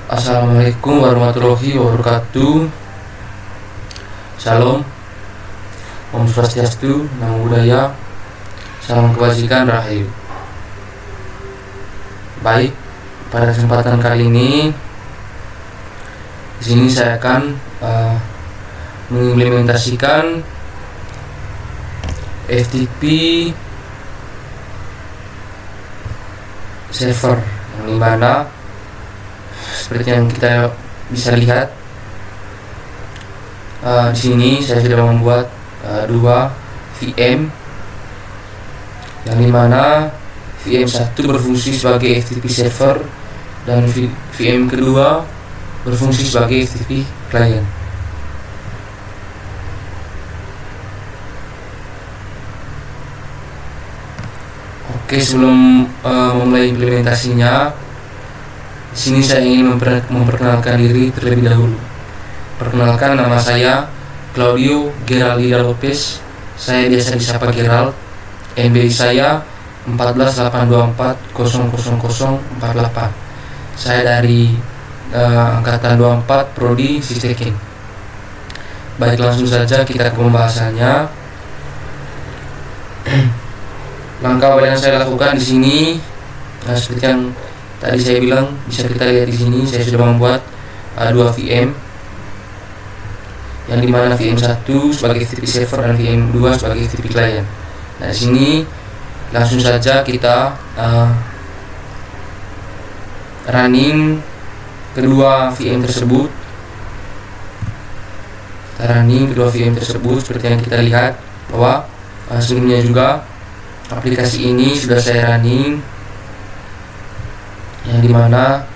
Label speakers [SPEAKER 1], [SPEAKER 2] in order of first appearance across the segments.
[SPEAKER 1] Assalamualaikum warahmatullahi wabarakatuh. Shalom, Om Swastiastu, Namo Buddhaya, salam kebajikan, Rahayu. Baik, pada kesempatan kali ini di sini saya akan mengimplementasikan FTP server, yang dimana seperti yang kita bisa lihat di sini saya sudah membuat dua VM, yang dimana VM 1 berfungsi sebagai FTP server dan VM kedua berfungsi sebagai FTP client. Oke, sebelum memulai implementasinya, di sini saya ingin memperkenalkan diri terlebih dahulu. Perkenalkan, nama saya Claudio Geraldida Lopez. Saya biasa disapa Gerald. NBI saya 14824000048. Saya dari angkatan 24 Prodi Sistekin. Baik, langsung saja kita ke pembahasannya. Langkah awal yang saya lakukan di sini, seperti yang tadi saya bilang, bisa kita lihat di sini. Saya sudah membuat dua VM, yang dimana VM 1 sebagai FTP server dan VM 2 sebagai FTP client. Nah, di sini langsung saja kita running kedua VM tersebut. Seperti yang kita lihat bahwa sebelumnya juga aplikasi ini sudah saya running, yang dimana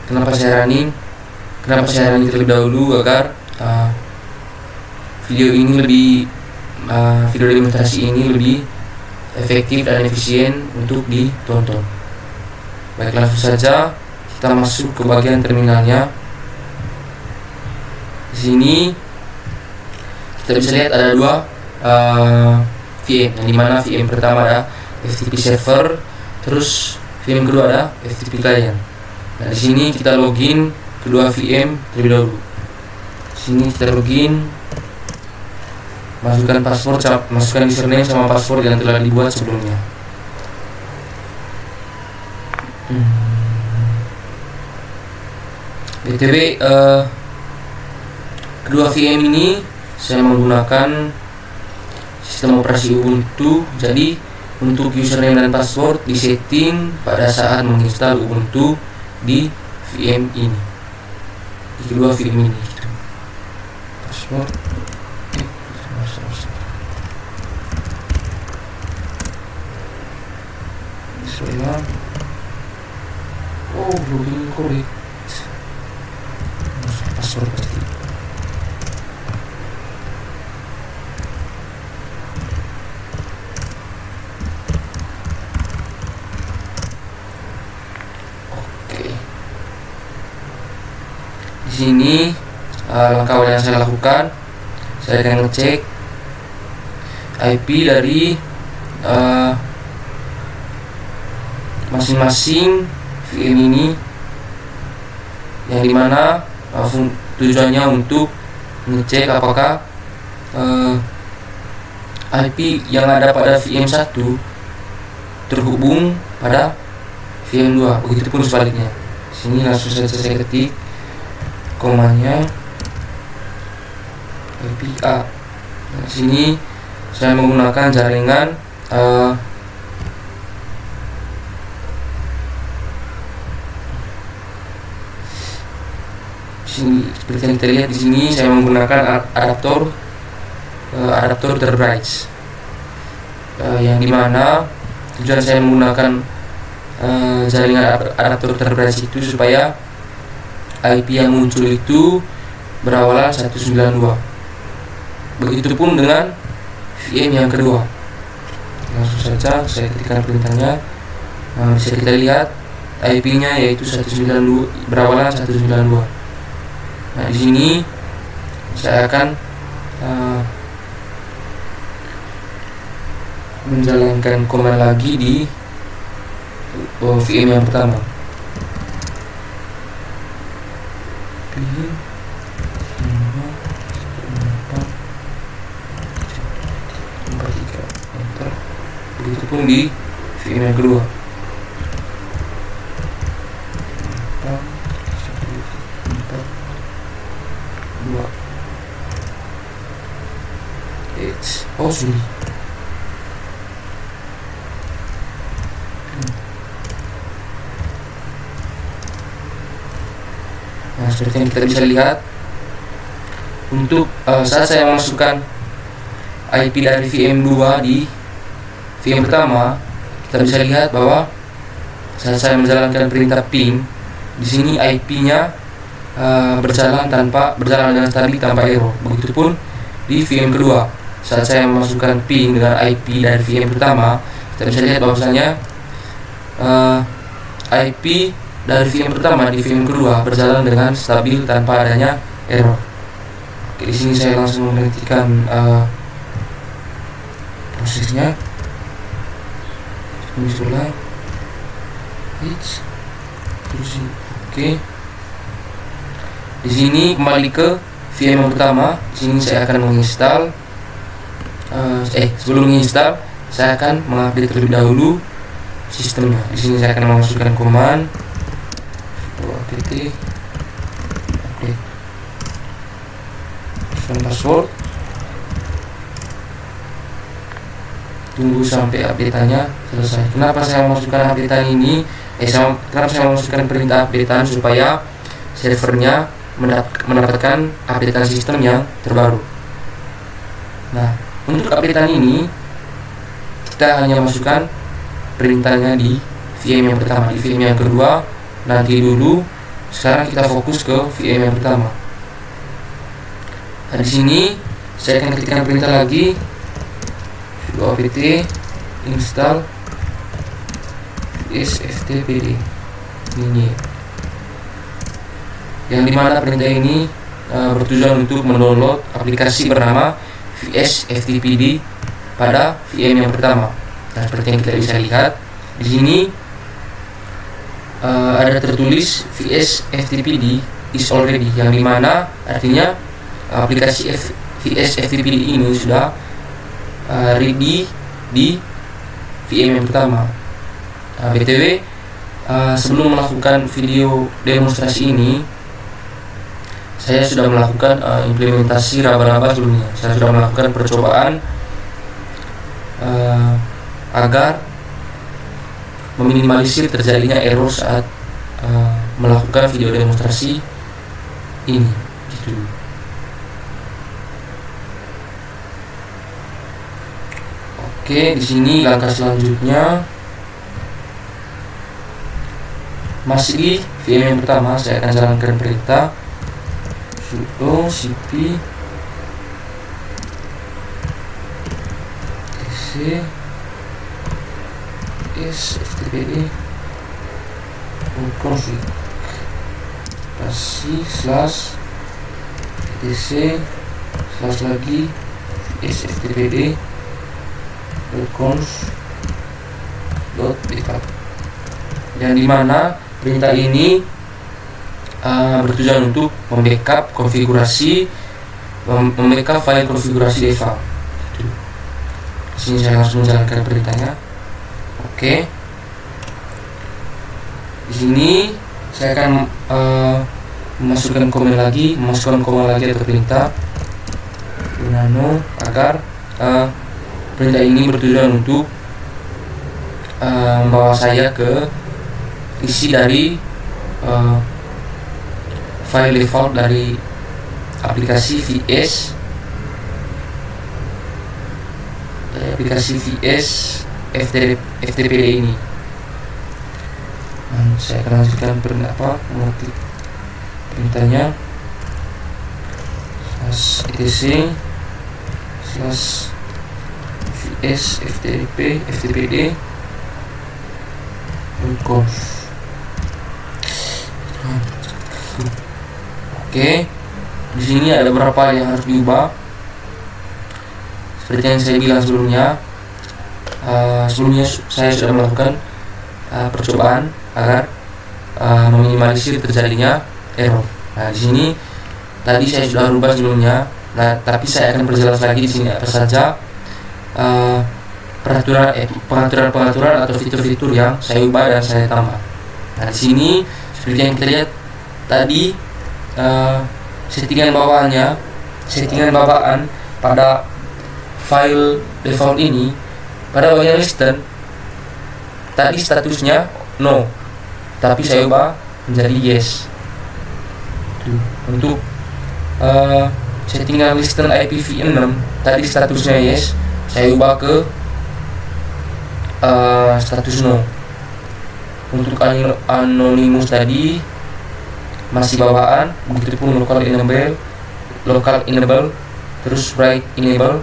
[SPEAKER 1] kenapa saya running terlebih dahulu agar video demonstrasi ini lebih efektif dan efisien untuk ditonton. Baik, langsung saja kita masuk ke bagian terminalnya. Di sini kita bisa lihat ada dua VM, yang dimana VM pertama ada FTP server, terus VM kedua ada FTP client. Nah, di sini kita login kedua VM terlebih dahulu. Di sini kita login, masukkan username sama password yang telah dibuat sebelumnya. BTW, kedua VM ini saya menggunakan sistem operasi Ubuntu. Jadi untuk username dan password disetting pada saat menginstal Ubuntu di VM ini, di kedua VM ini. Password login correct. Password pasti. Di sini langkah awal yang saya lakukan, saya akan ngecek IP dari masing-masing VM ini, yang dimana tujuannya untuk ngecek apakah IP yang ada pada VM 1 terhubung pada VM 2, begitupun sebaliknya. Di sini langsung saja saya ketik komanya IP A. Di sini saya menggunakan jaringan sini, seperti yang kita lihat di sini saya menggunakan adaptor Terbright, yang dimana tujuan saya menggunakan jaringan adaptor Terbright itu supaya IP yang muncul itu berawalan 192. Begitupun dengan VM yang kedua. Langsung saja saya ketikkan perintahnya. Bisa kita lihat IP-nya yaitu 192, berawalan 192. Nah, di sini saya akan menjalankan command lagi di VM yang pertama. pin 5 4 enter. Begitupun di VM yang kedua. 4 oh sini. Nah, seperti yang kita bisa lihat, untuk saat saya masukkan IP dari VM2 di VM pertama, kita bisa lihat bahwa saat saya menjalankan perintah ping, di sini IP-nya berjalan dengan stabil tanpa error. Begitupun di VM kedua, saat saya memasukkan ping dengan IP dari VM pertama, kita bisa lihat bahwasanya IP dari VM pertama di VM kedua berjalan dengan stabil tanpa adanya error. Oke, di sini saya langsung menghentikan prosesnya. Ini sudah oke. Di sini kembali ke VM yang pertama. Di sini saya akan menginstal. Sebelum menginstal, saya akan mengupdate terlebih dahulu sistemnya. Di sini saya akan memasukkan command apt update password. Tunggu sampai update-nya selesai. Kenapa saya memasukkan update ini? Kenapa saya memasukkan perintah update supaya servernya mendapatkan update sistem yang terbaru. Nah, untuk update ini kita hanya masukkan perintahnya di VM yang pertama. Di VM yang kedua nanti dulu. Sekarang kita fokus ke VM yang pertama. Nah, di sini saya akan ketikkan perintah lagi sudo apt install ftpd ini, yang dimana perintah ini bertujuan untuk mendownload aplikasi bernama VS FTPD pada VM yang pertama. Nah, seperti yang kita bisa lihat di sini ada tertulis VS FTPD is already, yang dimana artinya aplikasi VS FTPD ini sudah ready di VM yang pertama. BTW, sebelum melakukan video demonstrasi ini, saya sudah melakukan implementasi raba-raba sebelumnya. Saya sudah melakukan percobaan agar meminimalisir terjadinya error saat melakukan video demonstrasi ini. Gitu. Oke, di sini langkah selanjutnya masih di VM yang pertama. Saya akan jalankan perintah sudo cp tc sftpd config kasih slash etc slash lagi sftpd conf.backup, yang dimana perintah ini bertujuan untuk membackup konfigurasi, membackup file konfigurasi default. Di sini saya langsung menjalankan perintahnya. Oke. Di sini saya akan memasukkan command lagi atau perintah nano agar perintah ini bertujuan untuk membawa saya ke isi dari file default dari aplikasi VS FTPD ini. Saya akan lanjutkan mengetik perintahnya /etc /vs ftpd conf. Oke, di sini ada beberapa yang harus diubah. Seperti yang saya bilang sebelumnya, saya sudah melakukan percobaan agar meminimalisir terjadinya error. Nah, di sini tadi saya sudah rubah sebelumnya. Nah, tapi saya akan perjelas lagi di sini apa saja pengaturan atau fitur-fitur yang saya ubah dan saya tambah. Nah, di sini seperti yang kita lihat tadi, settingan bawaan pada file default ini pada bagian listen tadi statusnya no, tapi saya ubah menjadi yes. Untuk settingan listen IPv6 tadi statusnya yes, saya ubah ke status no. Untuk anonymous tadi masih bawaan, begitupun local enable, terus write enable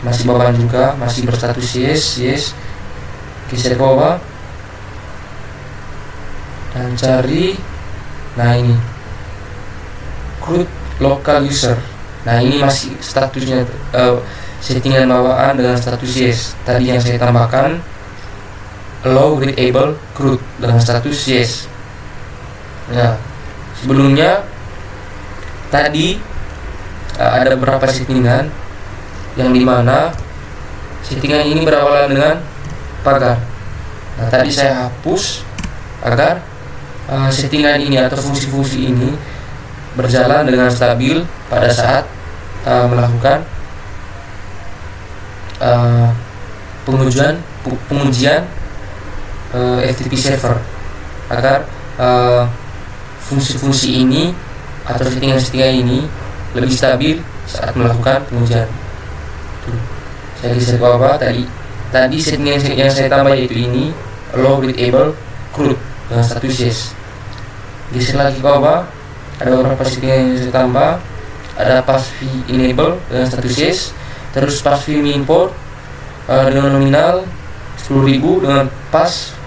[SPEAKER 1] masih bawaan juga, masih berstatus yes. Geser ke bawah dan cari, nah ini root local user. Nah, ini masih statusnya settingan bawaan dengan status yes. Tadi yang saya tambahkan allow readable root dengan status yes. Nah, sebelumnya tadi ada beberapa settingan yang dimana settingan ini berawalan dengan pagar. Nah, tadi saya hapus agar settingan ini atau fungsi-fungsi ini berjalan dengan stabil pada saat melakukan pengujian FTP server, agar fungsi-fungsi ini atau settingan-settingan ini lebih stabil saat melakukan pengujian. Saya geser ke bawah, tadi settingan yang saya tambah yaitu ini allow readable root dengan status yes. Geser lagi ke bawah, ada beberapa settingan yang saya tambah. Ada passv enable dengan status yes, terus passv import dengan nominal 10.000 dengan passv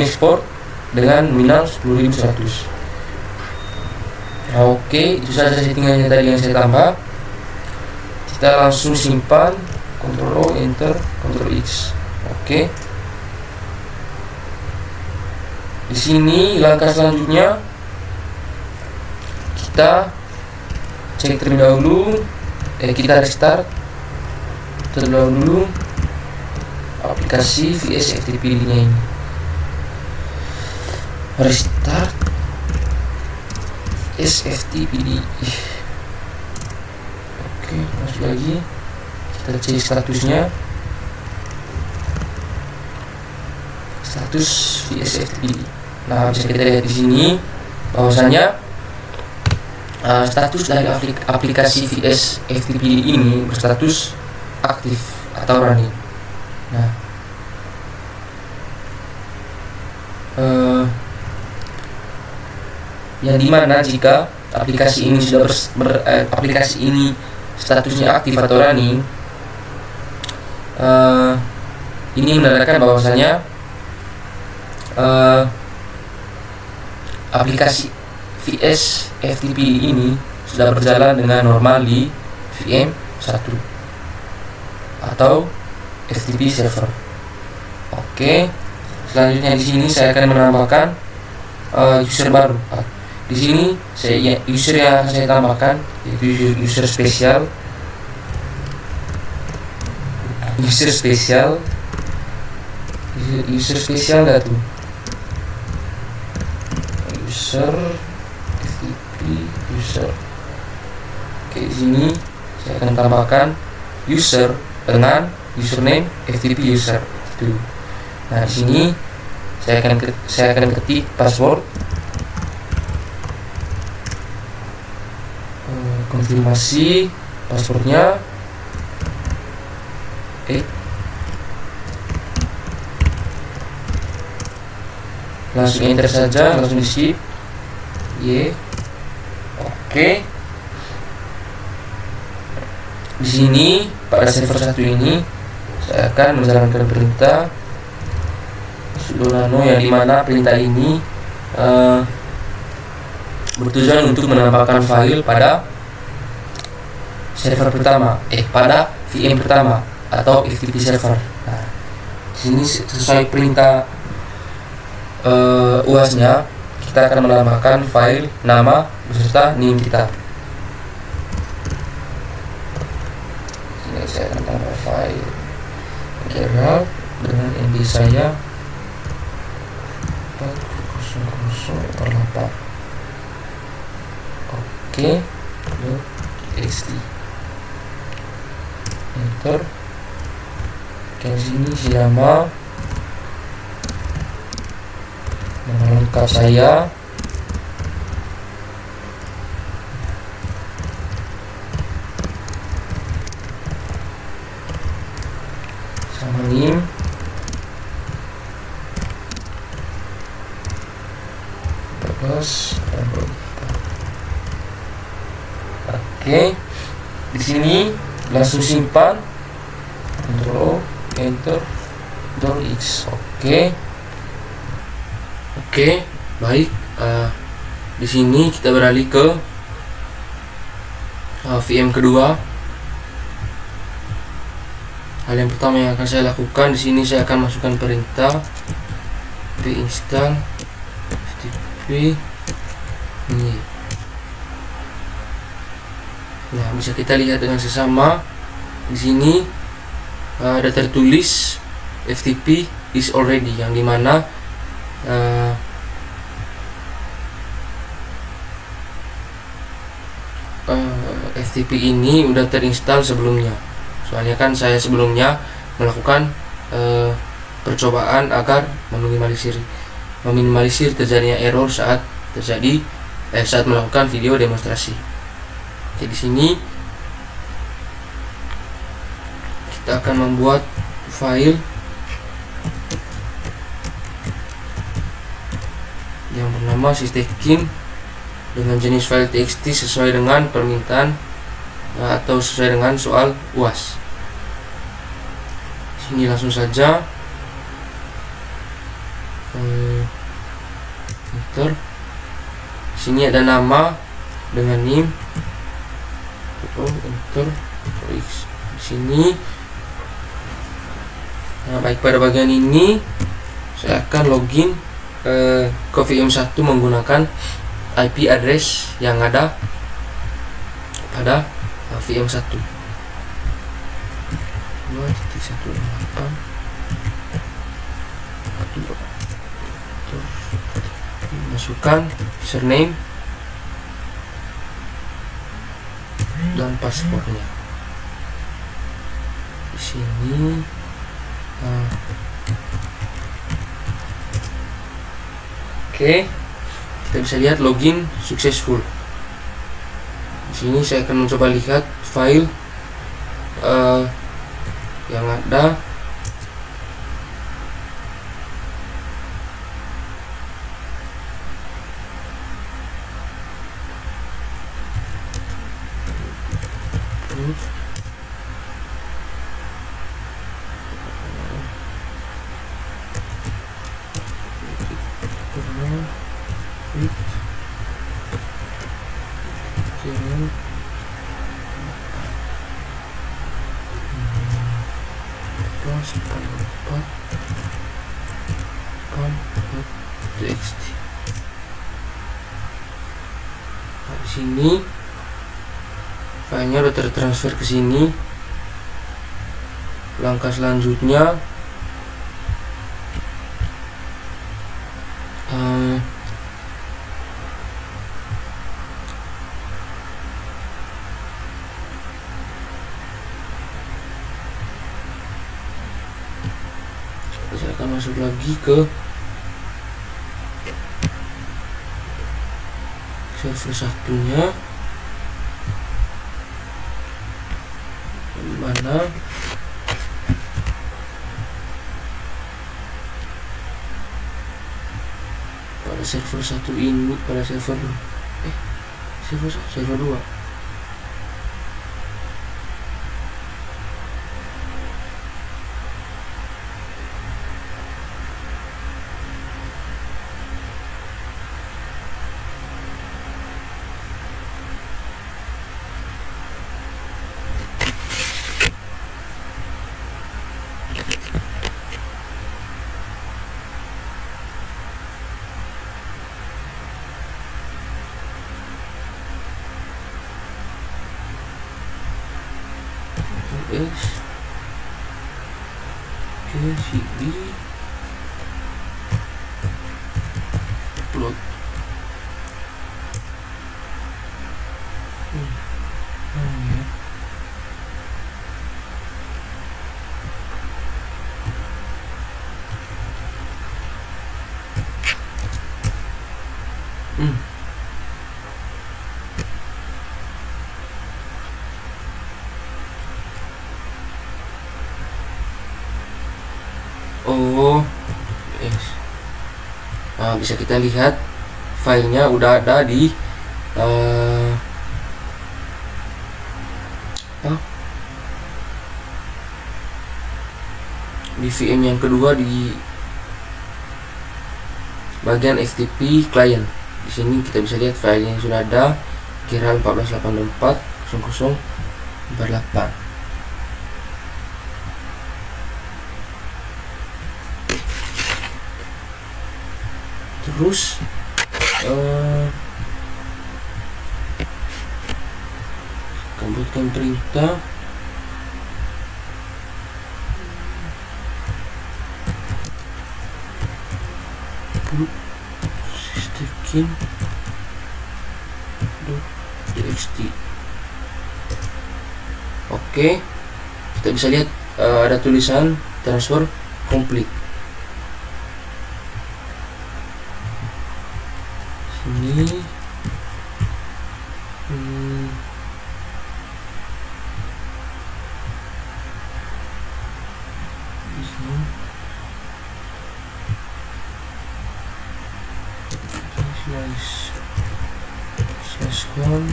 [SPEAKER 1] export dengan nominal 10.100. Oke, itu saja settingannya tadi yang saya tambah. Kita langsung simpan, Ctrl O, Enter, Ctrl X. Oke. Di sini langkah selanjutnya kita cek terlebih dahulu, kita restart terlebih dahulu aplikasi VS FTP nya ini. Restart SFTPD. Oke, masuk lagi. Kita cek statusnya. Status VS FTPD. Nah, bisa kita lihat di sini bahwasanya status dari aplikasi VS FTPD ini berstatus aktif atau running. Nah, yang dimana jika aplikasi ini sudah aplikasi ini statusnya aktif atau running, ini menandakan bahwasanya aplikasi VS FTP ini sudah berjalan dengan normal di VM1 atau FTP server. Oke, selanjutnya di sini saya akan menambahkan user baru. Di sini user yang akan saya tambahkan yaitu user spesial. User spesial enggak tuh? User FTP user. Oke, di sini saya akan tambahkan user dengan username FTP user itu. Nah, di sini saya akan ketik password, konfirmasi passwordnya. Langsung enter saja, langsung di skip. Oke. Di sini pada server 1 ini saya akan menjalankan perintah sudo nano, yang dimana perintah ini bertujuan untuk menambahkan file pada server pertama, pada VM pertama atau FTP server. Nah, di sini sesuai perintah UAS-nya kita akan menambahkan file nama beserta NIM kita. Sini saya akan tambah file Gerald dengan MB saya 400/8. Oke, .txt. Enter. Ke sini isi nama, nama lengkap saya, sama NIM, Oke, di sini langsung simpan, Ctrl O, Enter, Ctrl X. Oke, baik. Di sini kita beralih ke VM kedua. Hal yang pertama yang akan saya lakukan di sini, saya akan masukkan perintah install FTP ini. Nah, bisa kita lihat dengan sesama di sini ada tertulis FTP is already, yang dimana FTP ini udah terinstall sebelumnya. Soalnya kan saya sebelumnya melakukan percobaan agar meminimalisir terjadinya error saat melakukan video demonstrasi. Jadi di sini kita akan membuat file yang bernama system dengan jenis file txt sesuai dengan permintaan atau sesuai dengan soal UAS. Sini langsung saja enter. Sini ada nama dengan NIM, enter, X. Di sini, nah, baik, pada bagian ini saya akan login ke VM1 menggunakan IP address yang ada pada VM1 2.168. Masukkan username dan paspornya. Di sini oke, kita bisa lihat login successful. Di sini saya akan mencoba lihat file yang ada. .txt. Nah, di sini filenya udah tertransfer ke sini. Langkah selanjutnya saya akan masuk lagi ke server satunya, di mana pada server satu ini, pada server server 2. S. Oke, CD upload. Oh, yes. Nah, bisa kita lihat filenya udah ada di di VM yang kedua di bagian FTP client. Di sini kita bisa lihat filenya yang sudah ada, Giral 14840048. Terus buatkan perintah systemkin.txt. Oke, kita bisa lihat ada tulisan transfer complete. Sini /com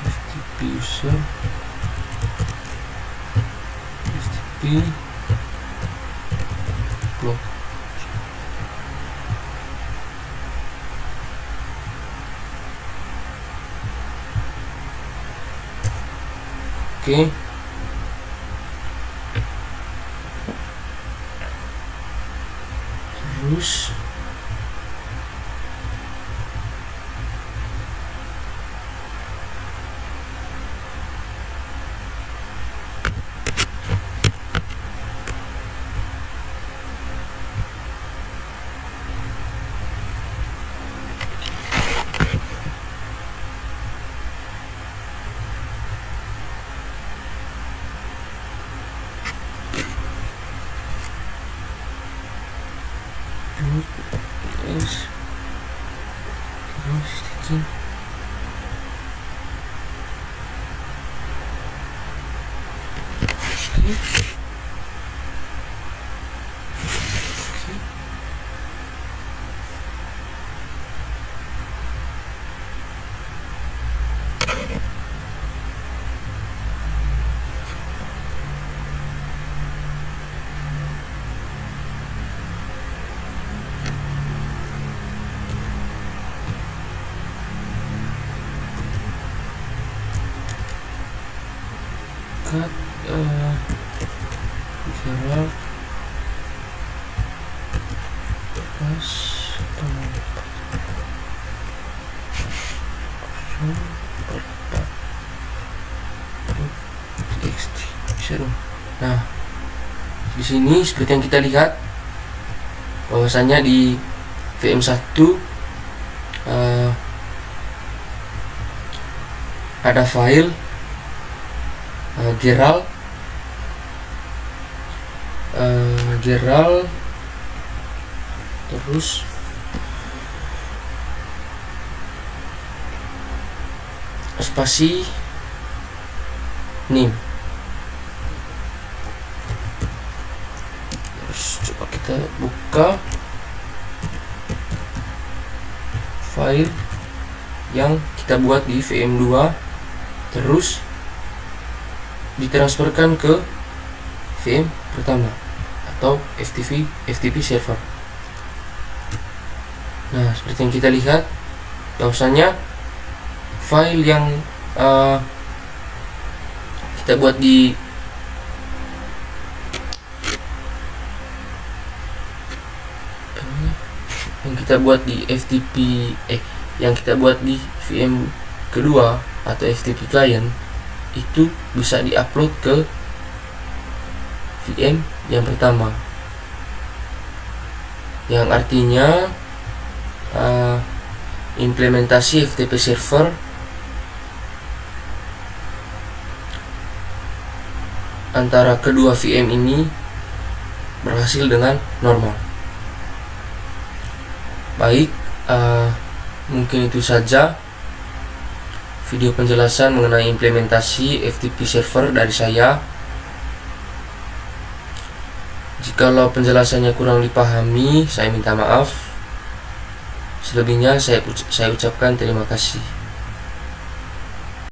[SPEAKER 1] FTP user FTP blog. Oke. Terus cut Giral pas txt bisa dong. Nah, di sini seperti yang kita lihat bahwasanya di VM1 ada file Giral terus spasi name. Terus coba kita buka file yang kita buat di VM2, terus ditransferkan ke VM pertama atau FTP server. Nah, seperti yang kita lihat bahwasanya file yang kita buat di yang kita buat di VM kedua atau FTP client itu bisa diupload ke VM yang pertama, yang artinya implementasi FTP server antara kedua VM ini berhasil dengan normal. Baik, mungkin itu saja video penjelasan mengenai implementasi FTP server dari saya. Jikalau penjelasannya kurang dipahami, saya minta maaf. Selebihnya saya ucapkan terima kasih.